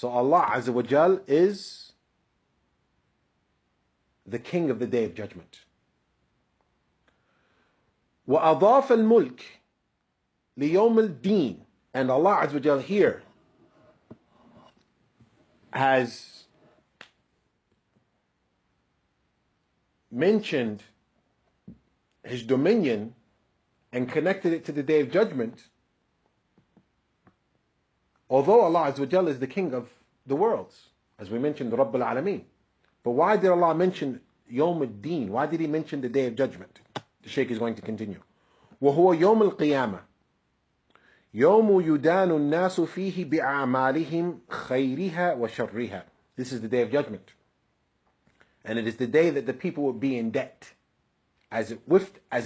So Allah Azza wa Jal is the king of the Day of Judgment. وَأَضَافَ الْمُلْكِ لِيَوْمِ الدِّينِ. And Allah Azza wa Jal here has mentioned His dominion and connected it to the Day of Judgment, although Allah Azza wa Jal is the king of the worlds, as we mentioned, Rabb al-Alameen. But why did Allah mention Yawm al-Din? Why did He mention the Day of Judgment? The Shaykh is going to continue. وَهُوَ يَوْمُ الْقِيَامَةِ يَوْمُ يُدَانُ النَّاسُ فِيهِ بِأَعْمَالِهِمْ خَيْرِهَا وَشَرِّهَا. This is the Day of Judgment. And it is the day that the people will be in debt as it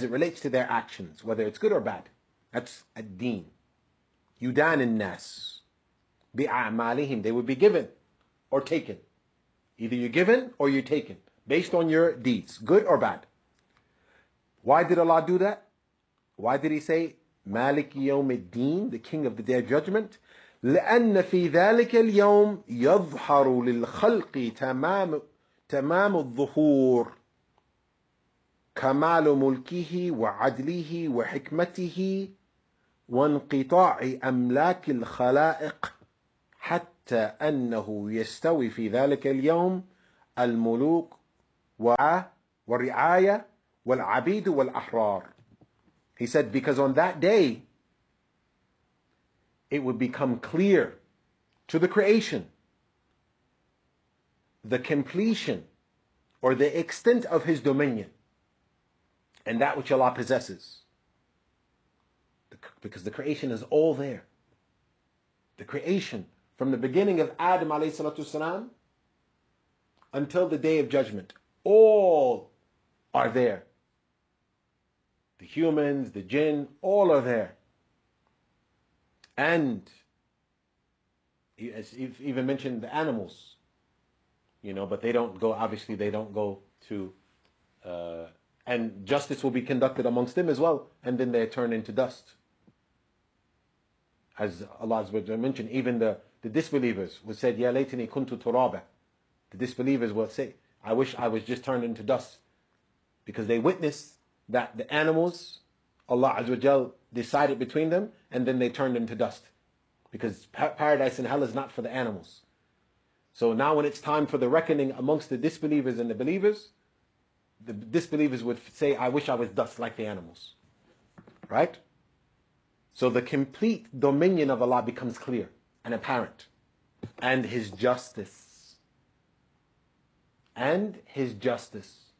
relates to their actions, whether it's good or bad. That's ad-Deen. يُدَانُ النَّاسِ بِأَعْمَالِهِمْ. They will be given or taken. Either you're given or you're taken, based on your deeds, good or bad. Why did Allah do that? Why did He say Malik Yawm al-Din, the king of the Day of Judgment? لأن في ذلك اليوم يظهر للخلق تمام الظهور كمال ملكه وعدله وحكمته وانقطاع أملاك الخلائق حتى أنه يستوي في ذلك اليوم الملوك والرعاية والعبيد والأحرار. He said, because on that day, it would become clear to the creation the completion or the extent of His dominion and that which Allah possesses. Because the creation is all there. The creation, from the beginning of Adam alayhi salatu wasalam until the Day of Judgment, all are there. The humans, the jinn, all are there. And as you've even mentioned the animals, but they don't go, obviously they don't go to, and justice will be conducted amongst them as well, and then they turn into dust. As Allah mentioned, even the disbelievers would say, Ya laytani kuntu turaba. The disbelievers will say, I wish I was just turned into dust. Because they witnessed that the animals, Allah Azza wa Jal decided between them, and then they turned into dust. Because paradise and hell is not for the animals. So now when it's time for the reckoning amongst the disbelievers and the believers, the disbelievers would say, I wish I was dust like the animals. Right? So the complete dominion of Allah becomes clear and apparent. And His justice. And His justice.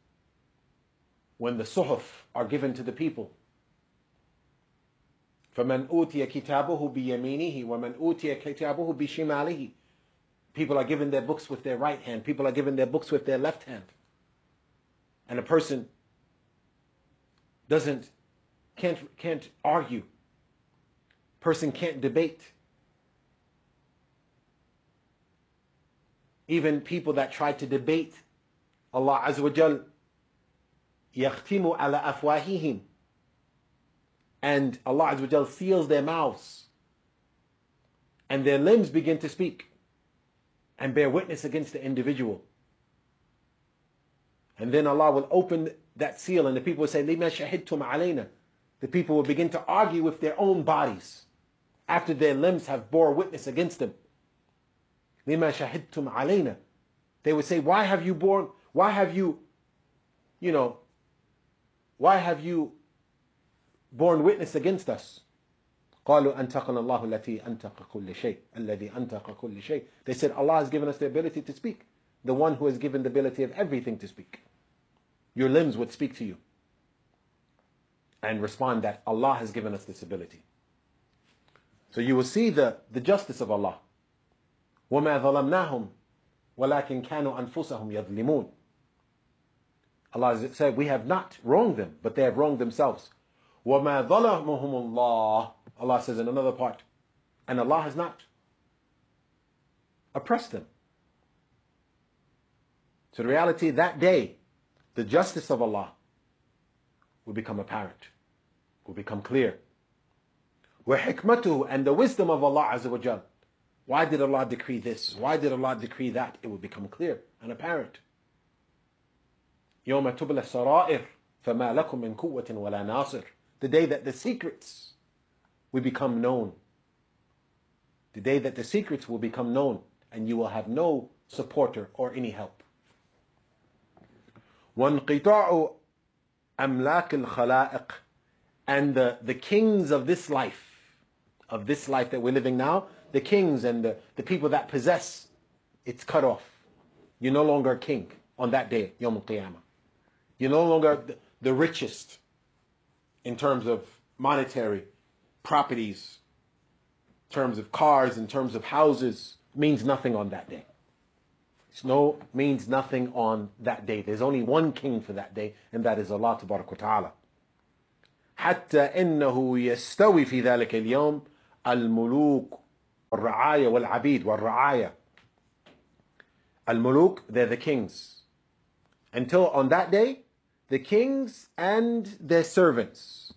When the suhuf are given to the people. فَمَنْ أُوتِيَ كِتَابُهُ بِيَمِينِهِ وَمَنْ أُوتِيَ كِتَابُهُ بِشِمَالِهِ. People are given their books with their right hand. People are given their books with their left hand. And a person can't argue. Person can't debate. Even people that try to debate Allah Azza wa Jal, يَخْتِمُ عَلَى أَفْوَاهِهِمْ. And Allah Azza wa Jal seals their mouths. And their limbs begin to speak and bear witness against the individual. And then Allah will open that seal and the people will say, لِمَا شَهِدْتُمْ عَلَيْنَا. The people will begin to argue with their own bodies after their limbs have bore witness against them. لِمَا شَهِدْتُمْ عَلَيْنَا. They would say, why have you borne witness against us? قالوا أنطقنا الله الذي أنطق كل شيء الذي أنطق كل شيء. They said, Allah has given us the ability to speak. The one who has given the ability of everything to speak. Your limbs would speak to you and respond that Allah has given us this ability. So you will see the justice of Allah. وَمَا ظَلَمْنَاهُمْ وَلَكِنْ كَانُوا أَنفُسَهُمْ يَظْلِمُونَ. Allah said, we have not wronged them, but they have wronged themselves. وَمَا ظَلَمُهُمُ اللَّهُ. Allah says in another part, and Allah has not oppressed them. So the reality, that day, the justice of Allah will become apparent, will become clear. وَحِكْمَتُهُ. And the wisdom of Allah Azza wa Jal Why did Allah decree this? Why did Allah decree that? It will become clear and apparent. يَوْمَ تُبْلَ السَّرَائِرُ فَمَا لَكُمْ مِنْ قُوَّةٍ وَلَا نَاصِرٍ. The day that the secrets will become known. The day that the secrets will become known, and you will have no supporter or any help. وَانْقِطَاعُ أَمْلَاكِ الْخَلَائِقِ. And the kings of this life that we're living now, the kings and the people that possess, it's cut off. You're no longer a king on that day, Yawm al-Qiyamah. You're no longer the richest in terms of monetary properties, in terms of cars, in terms of houses. Means nothing on that day. Means nothing on that day. There's only one king for that day, and that is Allah Tabarak wa Ta'ala. حتى إنه يستوي في ذلك اليوم الملوك والرعايا والعبيد والرعايا. Al-Muluk, they're the kings. Until on that day, the kings and their servants.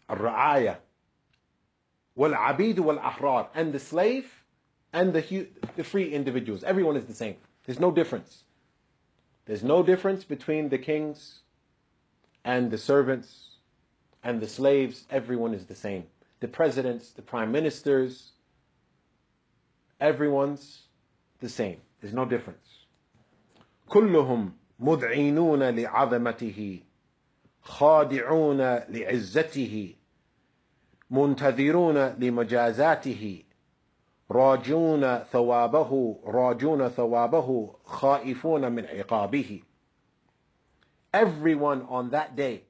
Al-Ra'aya. Wal-Abid wal-Ahrar. And the slave and the free individuals. Everyone is the same. There's no difference. There's no difference between the kings and the servants and the slaves. Everyone is the same. The presidents, the prime ministers, everyone's the same. There's no difference. كلهم مذعنون لعظمته خاضعون لعزته منتظرون لمجازاته راجون ثوابه خائفون من عقابه. Everyone on that day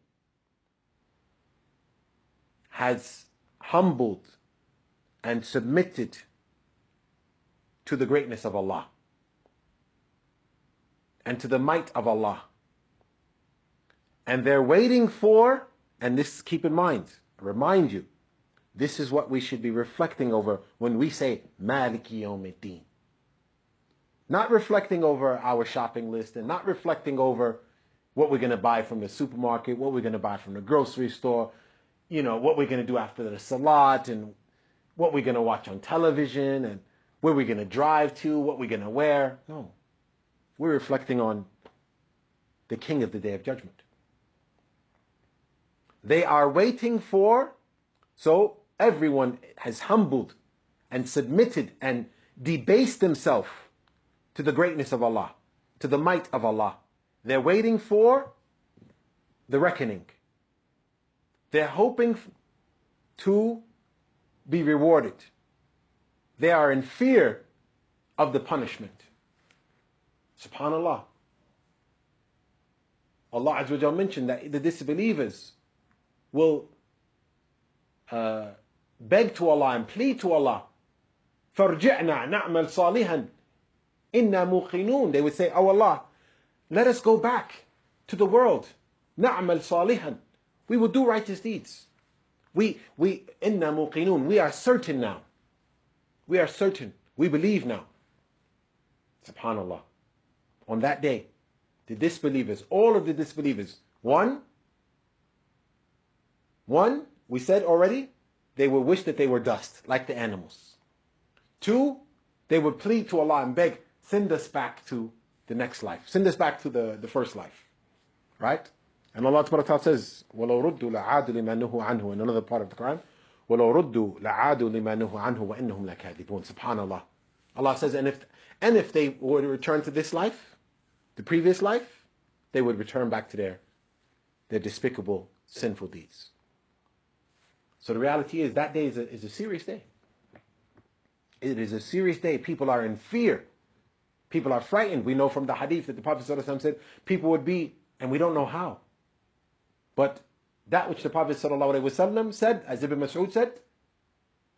has humbled and submitted to the greatness of Allah and to the might of Allah. And they're waiting for, and this, keep in mind, remind you, this is what we should be reflecting over when we say Maliki Yawmiddin. Not reflecting over our shopping list and not reflecting over what we're going to buy from the supermarket, what we're going to buy from the grocery store, what we're going to do after the salat, and what we're going to watch on television, and where we're going to drive to, what we're going to wear. No. We're reflecting on the King of the Day of Judgment. They are waiting for, so everyone has humbled and submitted and debased themselves to the greatness of Allah, to the might of Allah. They're waiting for the reckoning. They're hoping to be rewarded. They are in fear of the punishment. SubhanAllah. Allah Azza wa Jalla mentioned that the disbelievers will beg to Allah and plead to Allah. فَارْجِعْنَا نَعْمَلْ صَالِحًا إِنَّا مُوقِنُونَ. They would say, oh Allah, let us go back to the world. نَعْمَلْ صَالِحًا. We will do righteous deeds. إِنَّا مُوقِنُونَ. We are certain now. We are certain. We believe now. SubhanAllah. On that day, the disbelievers, all of the disbelievers, one, we said already, they will wish that they were dust, like the animals. Two, they would plead to Allah and beg, send us back to the next life. Send us back to the first life. Right? And Allah Ta'ala says, وَلَوْ رُدُّوا لَعَادُوا لِمَا نُهُوا عَنْهُ. In another part of the Quran, وَلَوْ رُدُّوا لَعَادُوا لِمَا نُهُوا عَنْهُ وَإِنَّهُمْ لَكَاذِبُونَ. SubhanAllah. Allah says, and if they were to return to this life, the previous life, they would return back to their despicable, sinful deeds. So the reality is that day is a serious day. It is a serious day. People are in fear. People are frightened. We know from the hadith that the Prophet ﷺ said people would be, and we don't know how. But that which the Prophet ﷺ said, as Ibn Mas'ud said,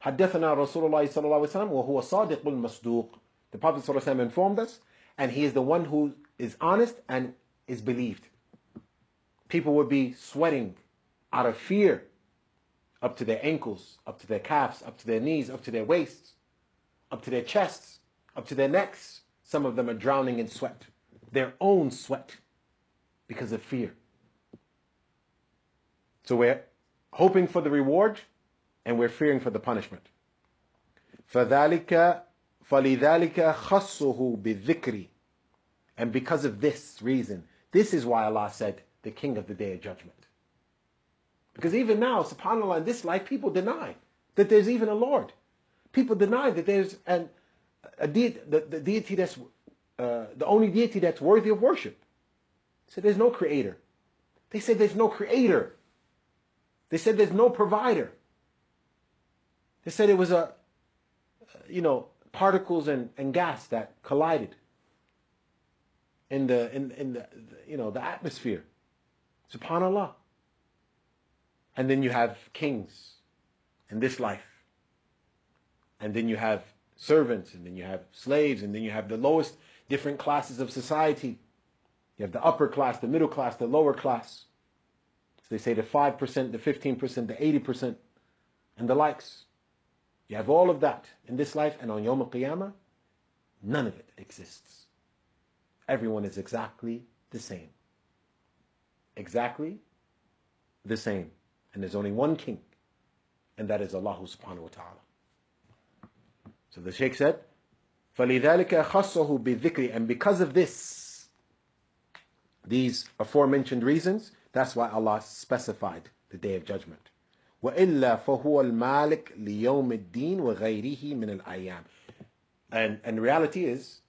حدثنا رسول الله صلى الله عليه وسلم وهو صادق المصدوق. The Prophet ﷺ informed us, and he is the one who is honest and is believed. People would be sweating out of fear up to their ankles, up to their calves, up to their knees, up to their waists, up to their chests, up to their necks. Some of them are drowning in sweat, their own sweat, because of fear. So we're hoping for the reward and we're fearing for the punishment. فَذَلِكَ فَلِذَلِكَ خَصُّهُ بِالذِّكْرِ. And because of this reason, this is why Allah said, the King of the Day of Judgment. Because even now, subhanAllah, in this life, people deny that there's even a Lord. People deny that there's the deity that's the only deity that's worthy of worship. They said there's no creator. They said there's no creator. They said there's no provider. They said it was particles and gas that collided in the atmosphere. SubhanAllah. And then you have kings in this life. And then you have servants, and then you have slaves, and then you have the lowest different classes of society. You have the upper class, the middle class, the lower class. So they say the 5%, the 15%, the 80%, and the likes. You have all of that in this life, and on Yawm al-Qiyamah, none of it exists. Everyone is exactly the same. Exactly the same. And there's only one king, and that is Allah subhanahu wa ta'ala. So the Shaykh said, فَلِذَلِكَ خَصَّهُ بِالذِّكْرِ. And because of this, these aforementioned reasons, that's why Allah specified the Day of Judgment. وَإِلَّا فَهُوَ الْمَالِكِ لِيَوْمِ الدِّينِ وَغَيْرِهِ مِنَ الْأَيَّامِ. And the reality is,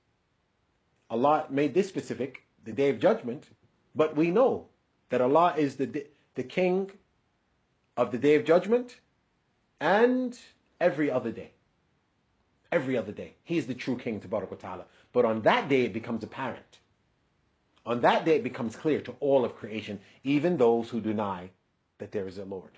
Allah made this specific, the Day of Judgment, but we know that Allah is the King of the Day of Judgment and every other day. Every other day. He is the true King, Tabarak wa Ta'ala. But on that day it becomes apparent. On that day it becomes clear to all of creation, even those who deny that there is a Lord.